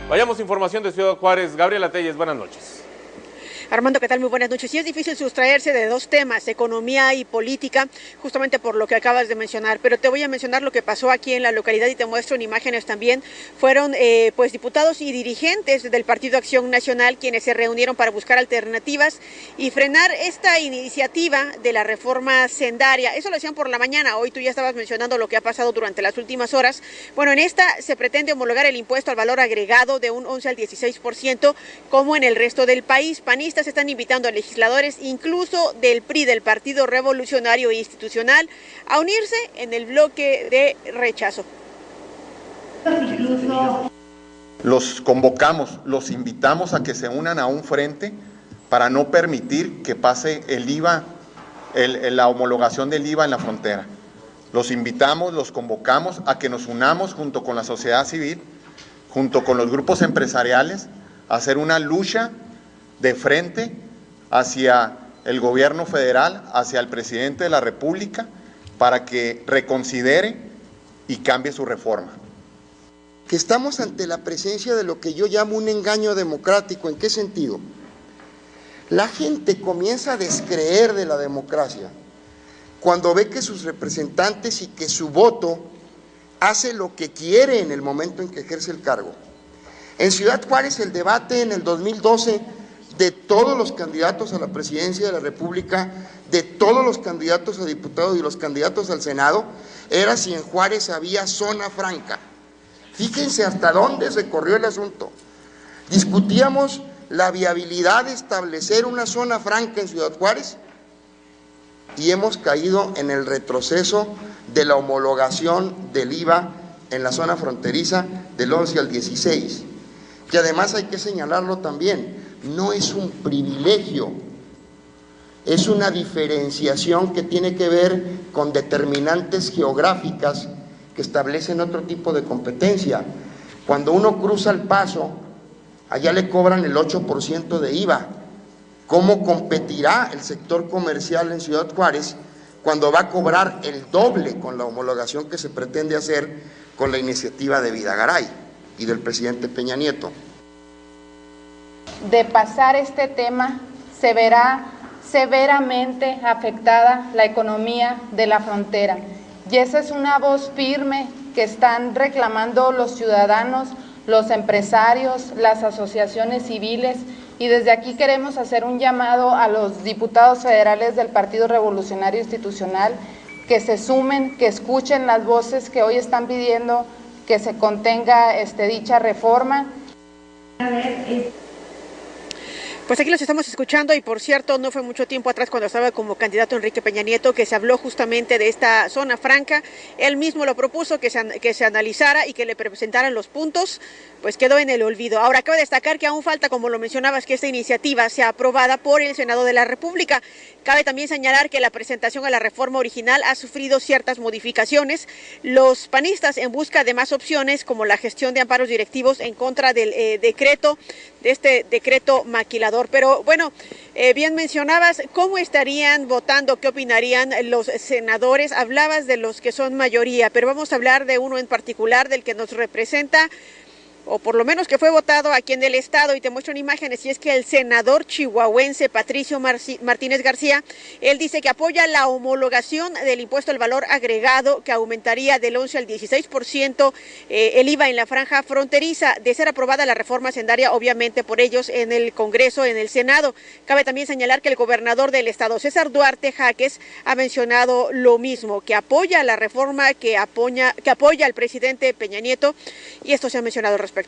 Vayamos a información de Ciudad Juárez. Gabriela Telles, buenas noches. Armando, ¿qué tal? Muy buenas noches. Sí, es difícil sustraerse de dos temas, economía y política, justamente por lo que acabas de mencionar, pero te voy a mencionar lo que pasó aquí en la localidad y te muestro en imágenes también. Fueron pues diputados y dirigentes del Partido Acción Nacional quienes se reunieron para buscar alternativas y frenar esta iniciativa de la reforma sendaria. Eso lo hacían por la mañana. Hoy tú ya estabas mencionando lo que ha pasado durante las últimas horas. Bueno, en esta se pretende homologar el impuesto al valor agregado de un 11 al 16%, como en el resto del país. Panistas están invitando a legisladores, incluso del PRI, del Partido Revolucionario Institucional, a unirse en el bloque de rechazo. Los convocamos, los invitamos a que se unan a un frente para no permitir que pase el IVA, la homologación del IVA en la frontera. Los invitamos, los convocamos a que nos unamos junto con la sociedad civil, junto con los grupos empresariales, a hacer una lucha de frente hacia el gobierno federal, hacia el presidente de la República, para que reconsidere y cambie su reforma. Que estamos ante la presencia de lo que yo llamo un engaño democrático. ¿En qué sentido? La gente comienza a descreer de la democracia cuando ve que sus representantes y que su voto hace lo que quiere en el momento en que ejerce el cargo. En Ciudad Juárez el debate en el 2012 de todos los candidatos a la presidencia de la República, de todos los candidatos a diputados y los candidatos al Senado, era si en Juárez había zona franca. Fíjense hasta dónde se corrió el asunto. Discutíamos la viabilidad de establecer una zona franca en Ciudad Juárez y hemos caído en el retroceso de la homologación del IVA en la zona fronteriza del 11 al 16, que además hay que señalarlo también, no es un privilegio, es una diferenciación que tiene que ver con determinantes geográficas que establecen otro tipo de competencia. Cuando uno cruza el paso, allá le cobran el 8% de IVA. ¿Cómo competirá el sector comercial en Ciudad Juárez cuando va a cobrar el doble con la homologación que se pretende hacer con la iniciativa de Videgaray y del presidente Peña Nieto? De pasar este tema, se verá severamente afectada la economía de la frontera. Y esa es una voz firme que están reclamando los ciudadanos, los empresarios, las asociaciones civiles, y desde aquí queremos hacer un llamado a los diputados federales del Partido Revolucionario Institucional que se sumen, que escuchen las voces que hoy están pidiendo que se contenga dicha reforma. Pues aquí los estamos escuchando y por cierto no fue mucho tiempo atrás cuando estaba como candidato Enrique Peña Nieto que se habló justamente de esta zona franca. Él mismo lo propuso que se analizara y que le presentaran los puntos, pues quedó en el olvido. Ahora cabe destacar que aún falta, como lo mencionabas, que esta iniciativa sea aprobada por el Senado de la República. Cabe también señalar que la presentación a la reforma original ha sufrido ciertas modificaciones. Los panistas, en busca de más opciones como la gestión de amparos directivos en contra del este decreto maquilador. Pero bueno, bien mencionabas, ¿cómo estarían votando? ¿Qué opinarían los senadores? Hablabas de los que son mayoría, pero vamos a hablar de uno en particular, del que nos representa, o por lo menos que fue votado aquí en el estado, y te muestro en imágenes, y es que el senador chihuahuense Patricio Martínez García, él dice que apoya la homologación del impuesto al valor agregado, que aumentaría del 11 al 16% el IVA en la franja fronteriza. De ser aprobada la reforma sendaria, obviamente por ellos en el Congreso, en el Senado. Cabe también señalar que el gobernador del estado, César Duarte Jaques, ha mencionado lo mismo, que apoya la reforma, que apoya al presidente Peña Nieto, y esto se ha mencionado al respecto.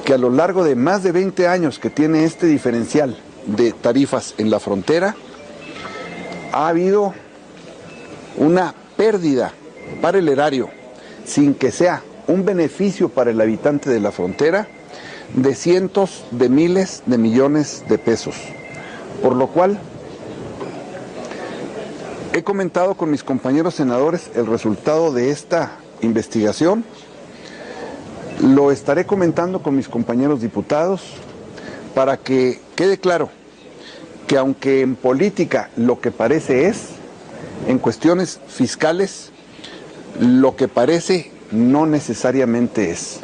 Que a lo largo de más de 20 años que tiene este diferencial de tarifas en la frontera, ha habido una pérdida para el erario, sin que sea un beneficio para el habitante de la frontera, de cientos de miles de millones de pesos. Por lo cual, he comentado con mis compañeros senadores el resultado de esta investigación. Lo estaré comentando con mis compañeros diputados para que quede claro que aunque en política lo que parece es, en cuestiones fiscales, lo que parece no necesariamente es.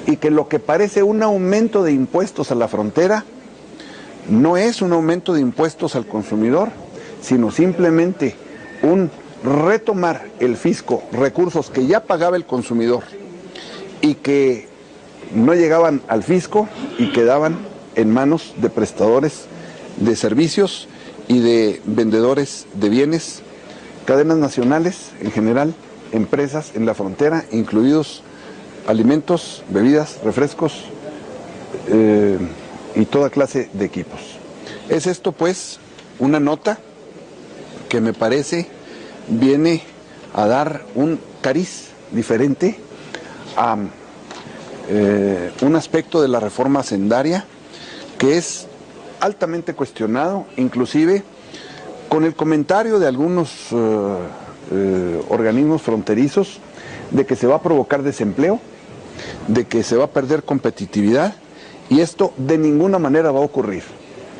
y que lo que parece un aumento de impuestos a la frontera no es un aumento de impuestos al consumidor, sino simplemente un retomar el fisco recursos que ya pagaba el consumidor y que no llegaban al fisco y quedaban en manos de prestadores de servicios y de vendedores de bienes, cadenas nacionales en general, empresas en la frontera, incluidos alimentos, bebidas, refrescos y toda clase de equipos. Es esto pues una nota que me parece viene a dar un cariz diferente a un aspecto de la reforma hacendaria que es altamente cuestionado, inclusive con el comentario de algunos organismos fronterizos de que se va a provocar desempleo, de que se va a perder competitividad, y esto de ninguna manera va a ocurrir.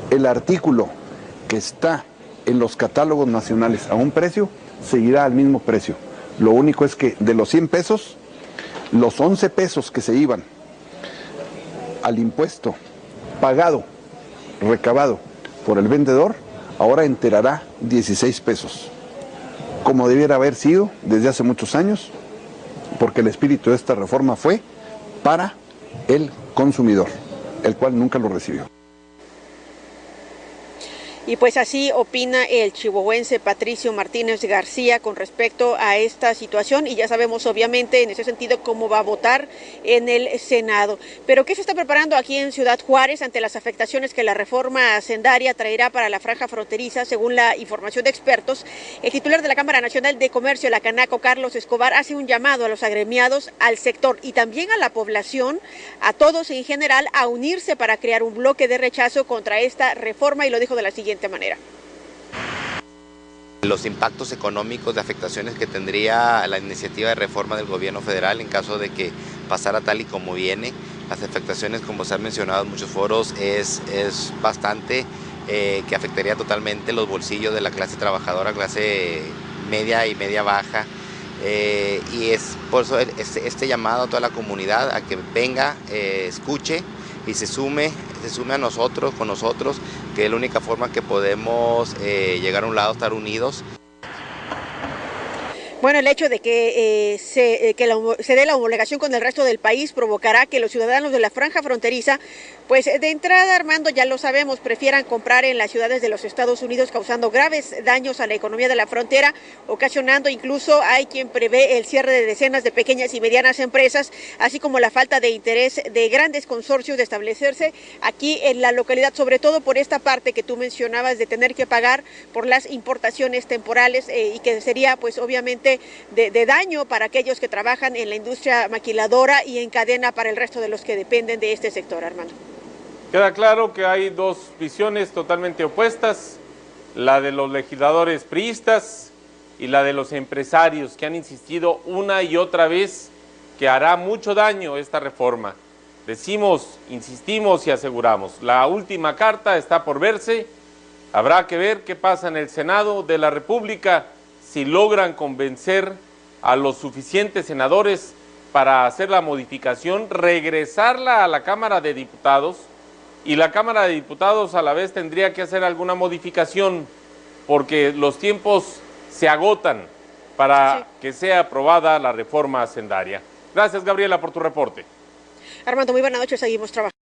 El artículo que está en los catálogos nacionales a un precio seguirá al mismo precio. Lo único es que de los 100 pesos, los 11 pesos que se iban al impuesto pagado, recabado por el vendedor, ahora enterará 16 pesos, como debiera haber sido desde hace muchos años, porque el espíritu de esta reforma fue para el consumidor, el cual nunca lo recibió. Y pues así opina el chihuahuense Patricio Martínez García con respecto a esta situación, y ya sabemos obviamente en ese sentido cómo va a votar en el Senado. Pero ¿qué se está preparando aquí en Ciudad Juárez ante las afectaciones que la reforma hacendaria traerá para la franja fronteriza? Según la información de expertos, el titular de la Cámara Nacional de Comercio, la Canaco, Carlos Escobar, hace un llamado a los agremiados, al sector y también a la población, a todos en general, a unirse para crear un bloque de rechazo contra esta reforma, y lo dijo de la siguiente manera. Los impactos económicos de afectaciones que tendría la iniciativa de reforma del gobierno federal en caso de que pasara tal y como viene, las afectaciones, como se han mencionado en muchos foros, es bastante, que afectaría totalmente los bolsillos de la clase trabajadora, clase media y media baja, y es por eso este llamado a toda la comunidad a que venga, escuche y se sume a nosotros, con nosotros, que es la única forma que podemos llegar a un lado, estar unidos. Bueno, el hecho de que se dé la homologación con el resto del país provocará que los ciudadanos de la franja fronteriza, pues de entrada, Armando, ya lo sabemos, prefieran comprar en las ciudades de los Estados Unidos, causando graves daños a la economía de la frontera, ocasionando incluso, hay quien prevé el cierre de decenas de pequeñas y medianas empresas, así como la falta de interés de grandes consorcios de establecerse aquí en la localidad, sobre todo por esta parte que tú mencionabas de tener que pagar por las importaciones temporales, y que sería pues obviamente de daño para aquellos que trabajan en la industria maquiladora y en cadena para el resto de los que dependen de este sector, Armando. Queda claro que hay dos visiones totalmente opuestas, la de los legisladores priistas y la de los empresarios que han insistido una y otra vez que hará mucho daño esta reforma. Decimos, insistimos y aseguramos, la última carta está por verse, habrá que ver qué pasa en el Senado de la República, si logran convencer a los suficientes senadores para hacer la modificación, regresarla a la Cámara de Diputados, y la Cámara de Diputados a la vez tendría que hacer alguna modificación porque los tiempos se agotan para que sea aprobada la reforma hacendaria. Gracias, Gabriela, por tu reporte. Armando, muy buenas noches, seguimos trabajando.